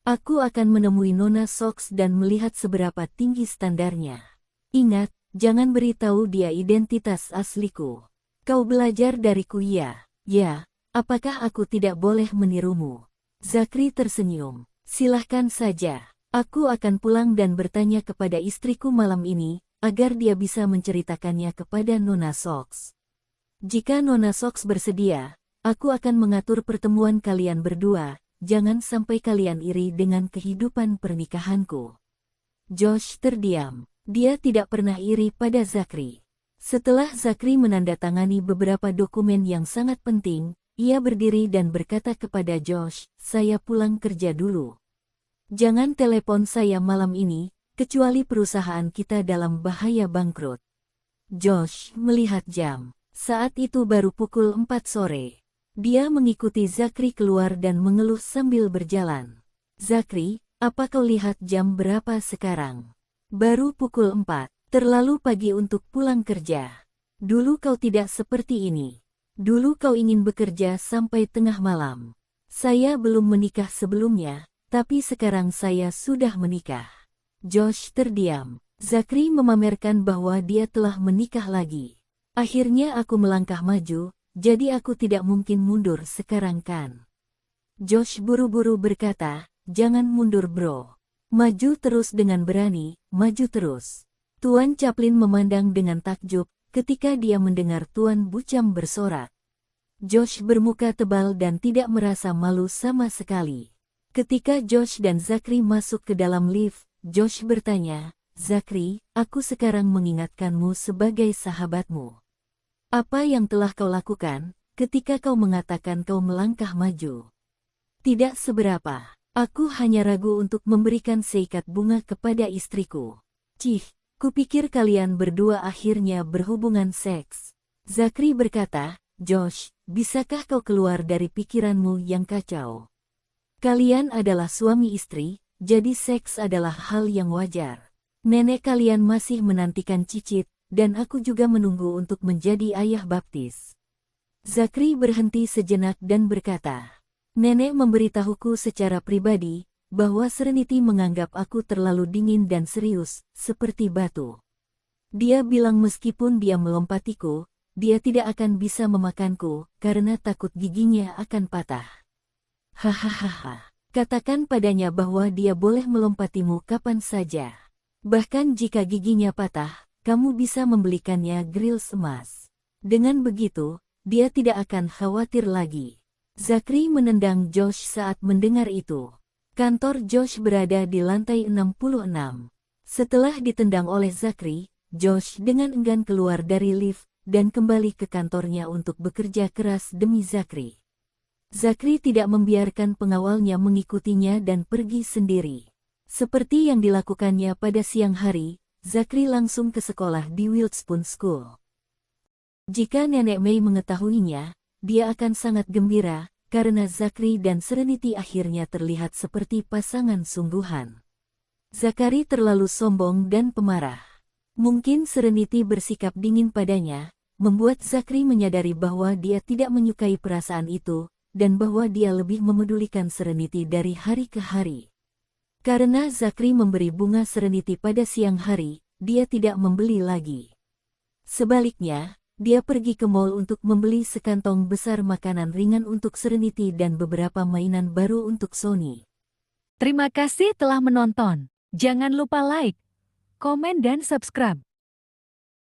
Aku akan menemui Nona Sox dan melihat seberapa tinggi standarnya. Ingat, jangan beritahu dia identitas asliku. Kau belajar dariku ya? Ya, apakah aku tidak boleh menirumu? Zakri tersenyum. Silahkan saja. Aku akan pulang dan bertanya kepada istriku malam ini, agar dia bisa menceritakannya kepada Nona Sox. Jika Nona Sox bersedia, aku akan mengatur pertemuan kalian berdua, jangan sampai kalian iri dengan kehidupan pernikahanku. Josh terdiam. Dia tidak pernah iri pada Zakri. Setelah Zakri menandatangani beberapa dokumen yang sangat penting, ia berdiri dan berkata kepada Josh, saya pulang kerja dulu. Jangan telepon saya malam ini, kecuali perusahaan kita dalam bahaya bangkrut. Josh melihat jam. Saat itu baru pukul 4 sore. Dia mengikuti Zakri keluar dan mengeluh sambil berjalan. Zakri, apa kau lihat jam berapa sekarang? Baru pukul 4, terlalu pagi untuk pulang kerja. Dulu kau tidak seperti ini. Dulu kau ingin bekerja sampai tengah malam. Saya belum menikah sebelumnya, tapi sekarang saya sudah menikah. Josh terdiam. Zakri memamerkan bahwa dia telah menikah lagi. Akhirnya aku melangkah maju, jadi aku tidak mungkin mundur sekarang kan? Josh buru-buru berkata, jangan mundur bro. Maju terus dengan berani, maju terus. Tuan Chaplin memandang dengan takjub ketika dia mendengar Tuan Bucam bersorak. Josh bermuka tebal dan tidak merasa malu sama sekali. Ketika Josh dan Zakri masuk ke dalam lift, Josh bertanya, Zakri, aku sekarang mengingatkanmu sebagai sahabatmu. Apa yang telah kau lakukan ketika kau mengatakan kau melangkah maju? Tidak seberapa. Aku hanya ragu untuk memberikan seikat bunga kepada istriku. Cih, kupikir kalian berdua akhirnya berhubungan seks. Zakri berkata, Josh, bisakah kau keluar dari pikiranmu yang kacau? Kalian adalah suami istri, jadi seks adalah hal yang wajar. Nenek kalian masih menantikan cicit, dan aku juga menunggu untuk menjadi ayah baptis. Zakri berhenti sejenak dan berkata, nenek memberitahuku secara pribadi, bahwa Serenity menganggap aku terlalu dingin dan serius, seperti batu. Dia bilang meskipun dia melompatiku, dia tidak akan bisa memakanku, karena takut giginya akan patah. Hahaha, katakan padanya bahwa dia boleh melompatimu kapan saja. Bahkan jika giginya patah, kamu bisa membelikannya grills emas. Dengan begitu, dia tidak akan khawatir lagi. Zakri menendang Josh saat mendengar itu. Kantor Josh berada di lantai 66. Setelah ditendang oleh Zakri, Josh dengan enggan keluar dari lift dan kembali ke kantornya untuk bekerja keras demi Zakri. Zakri tidak membiarkan pengawalnya mengikutinya dan pergi sendiri. Seperti yang dilakukannya pada siang hari, Zakri langsung ke sekolah di Wildspoon School. Jika Nenek May mengetahuinya, dia akan sangat gembira, karena Zakri dan Serenity akhirnya terlihat seperti pasangan sungguhan. Zakari terlalu sombong dan pemarah. Mungkin Serenity bersikap dingin padanya, membuat Zakri menyadari bahwa dia tidak menyukai perasaan itu, dan bahwa dia lebih memedulikan Serenity dari hari ke hari. Karena Zakri memberi bunga Serenity pada siang hari, dia tidak membeli lagi. Sebaliknya, dia pergi ke mall untuk membeli sekantong besar makanan ringan untuk Serenity dan beberapa mainan baru untuk Sony. Terima kasih telah menonton. Jangan lupa like, komen dan subscribe.